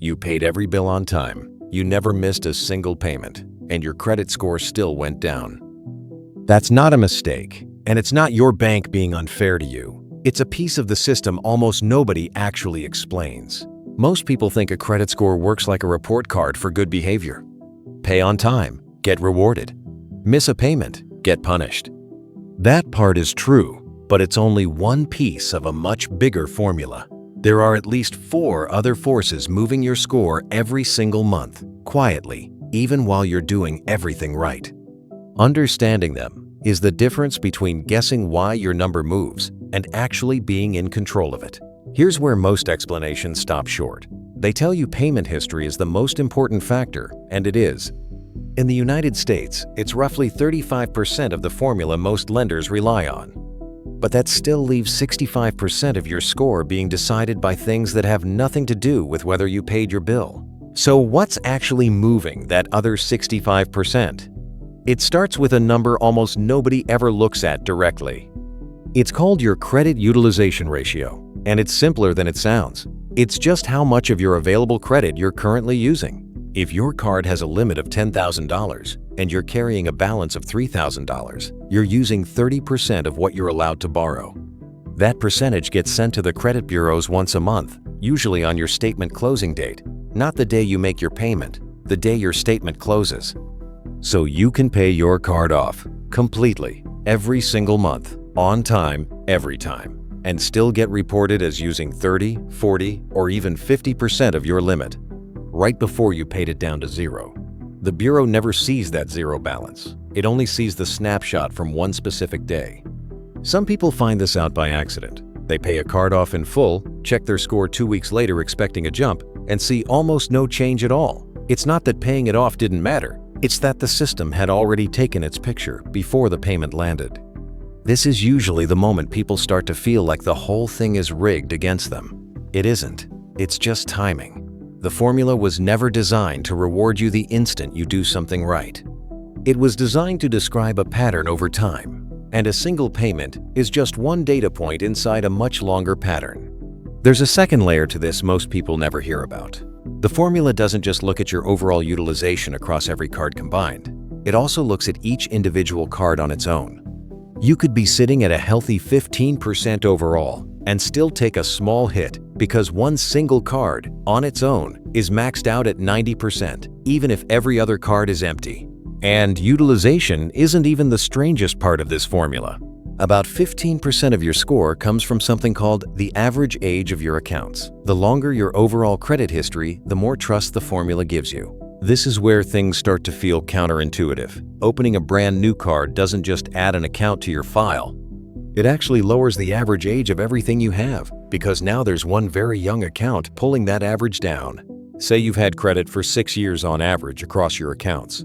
You paid every bill on time, you never missed a single payment, and your credit score still went down. That's not a mistake, and it's not your bank being unfair to you. It's a piece of the system almost nobody actually explains. Most people think a credit score works like a report card for good behavior. Pay on time, get rewarded. Miss a payment, get punished. That part is true, but it's only one piece of a much bigger formula. There are at least 4 other forces moving your score every single month, quietly, even while you're doing everything right. Understanding them is the difference between guessing why your number moves and actually being in control of it. Here's where most explanations stop short. They tell you payment history is the most important factor, and it is. In the United States, it's roughly 35% of the formula most lenders rely on. But that still leaves 65% of your score being decided by things that have nothing to do with whether you paid your bill. So what's actually moving that other 65%? It starts with a number almost nobody ever looks at directly. It's called your credit utilization ratio, and it's simpler than it sounds. It's just how much of your available credit you're currently using. If your card has a limit of $10,000 and you're carrying a balance of $3,000, you're using 30% of what you're allowed to borrow. That percentage gets sent to the credit bureaus once a month, usually on your statement closing date, not the day you make your payment, the day your statement closes. So you can pay your card off completely every single month, on time, every time, and still get reported as using 30, 40, or even 50% of your limit, right before you paid it down to zero. The bureau never sees that zero balance. It only sees the snapshot from one specific day. Some people find this out by accident. They pay a card off in full, check their score 2 weeks later expecting a jump, and see almost no change at all. It's not that paying it off didn't matter. It's that the system had already taken its picture before the payment landed. This is usually the moment people start to feel like the whole thing is rigged against them. It isn't. It's just timing. The formula was never designed to reward you the instant you do something right. It was designed to describe a pattern over time, and a single payment is just one data point inside a much longer pattern. There's a second layer to this most people never hear about. The formula doesn't just look at your overall utilization across every card combined. It also looks at each individual card on its own. You could be sitting at a healthy 15% overall and still take a small hit because one single card, on its own, is maxed out at 90%, even if every other card is empty. And utilization isn't even the strangest part of this formula. About 15% of your score comes from something called the average age of your accounts. The longer your overall credit history, the more trust the formula gives you. This is where things start to feel counterintuitive. Opening a brand new card doesn't just add an account to your file. It actually lowers the average age of everything you have, because now there's one very young account pulling that average down. Say you've had credit for 6 years on average across your accounts.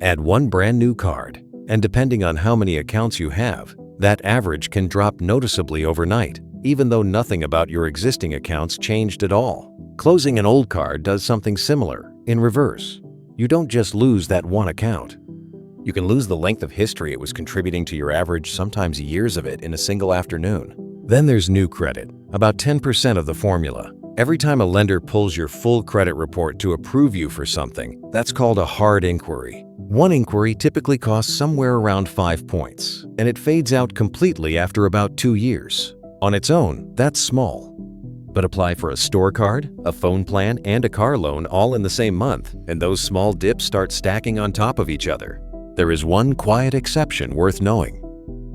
Add one brand new card, and depending on how many accounts you have, that average can drop noticeably overnight, even though nothing about your existing accounts changed at all. Closing an old card does something similar, in reverse. You don't just lose that one account. You can lose the length of history it was contributing to your average, sometimes years of it, in a single afternoon. Then there's new credit, about 10% of the formula. Every time a lender pulls your full credit report to approve you for something, that's called a hard inquiry. One inquiry typically costs somewhere around 5 points, and it fades out completely after about 2 years. On its own, that's small. But apply for a store card, a phone plan, and a car loan all in the same month, and those small dips start stacking on top of each other. There is one quiet exception worth knowing.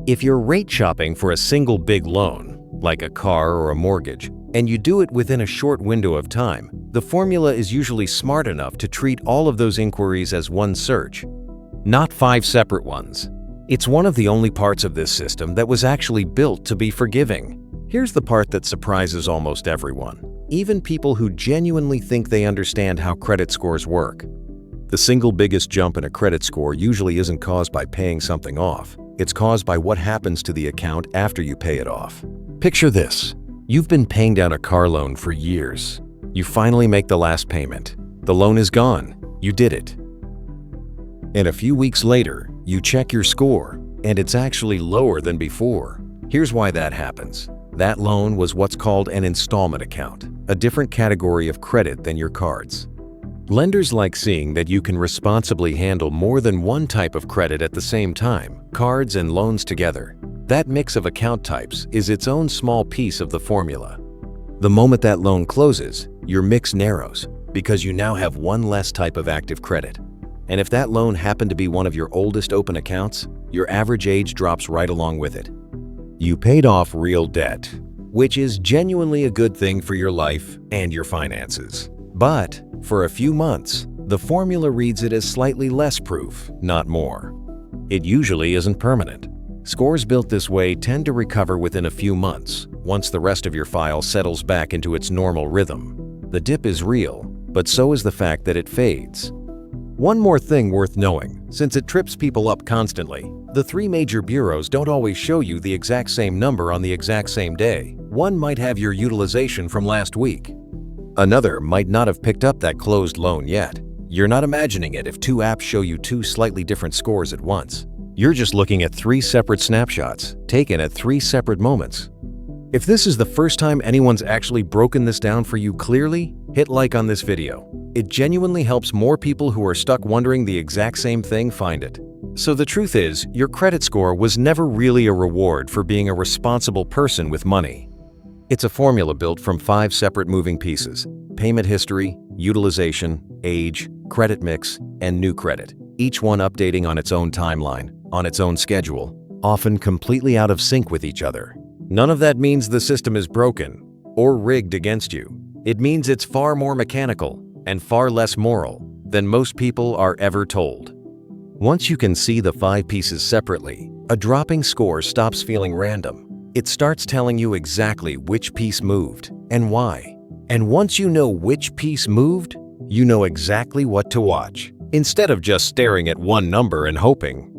If you're rate shopping for a single big loan, like a car or a mortgage, and you do it within a short window of time, the formula is usually smart enough to treat all of those inquiries as one search, not 5 separate ones. It's one of the only parts of this system that was actually built to be forgiving. Here's the part that surprises almost everyone, even people who genuinely think they understand how credit scores work. The single biggest jump in a credit score usually isn't caused by paying something off. It's caused by what happens to the account after you pay it off. Picture this. You've been paying down a car loan for years. You finally make the last payment. The loan is gone. You did it. And a few weeks later, you check your score, and it's actually lower than before. Here's why that happens. That loan was what's called an installment account. a different category of credit than your cards. Lenders like seeing that you can responsibly handle more than one type of credit at the same time, cards and loans together. That mix of account types is its own small piece of the formula. The moment that loan closes, your mix narrows because you now have one less type of active credit. And if that loan happened to be one of your oldest open accounts, your average age drops right along with it. You paid off real debt, which is genuinely a good thing for your life and your finances. But for a few months, the formula reads it as slightly less proof, not more. It usually isn't permanent. Scores built this way tend to recover within a few months, once the rest of your file settles back into its normal rhythm. The dip is real, but so is the fact that it fades. One more thing worth knowing, since it trips people up constantly, the three major bureaus don't always show you the exact same number on the exact same day. One might have your utilization from last week. Another might not have picked up that closed loan yet. You're not imagining it if two apps show you two slightly different scores at once. You're just looking at three separate snapshots, taken at three separate moments. If this is the first time anyone's actually broken this down for you clearly, hit like on this video. It genuinely helps more people who are stuck wondering the exact same thing find it. So the truth is, your credit score was never really a reward for being a responsible person with money. It's a formula built from 5 separate moving pieces: payment history, utilization, age, credit mix, and new credit, each one updating on its own timeline, on its own schedule, often completely out of sync with each other. None of that means the system is broken or rigged against you. It means it's far more mechanical and far less moral than most people are ever told. Once you can see the 5 pieces separately, a dropping score stops feeling random. It starts telling you exactly which piece moved and why. And once you know which piece moved, you know exactly what to watch, instead of just staring at one number and hoping.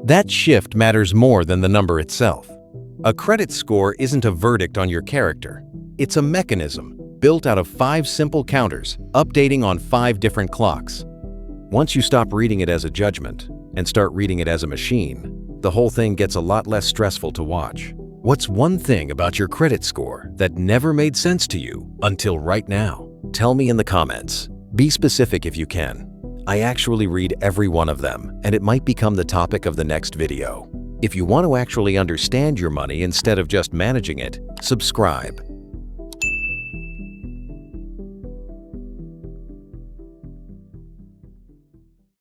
That shift matters more than the number itself. A credit score isn't a verdict on your character. It's a mechanism built out of 5 simple counters, updating on 5 different clocks. Once you stop reading it as a judgment and start reading it as a machine, the whole thing gets a lot less stressful to watch. What's one thing about your credit score that never made sense to you until right now? Tell me in the comments. Be specific if you can. I actually read every one of them, and it might become the topic of the next video. If you want to actually understand your money instead of just managing it, subscribe.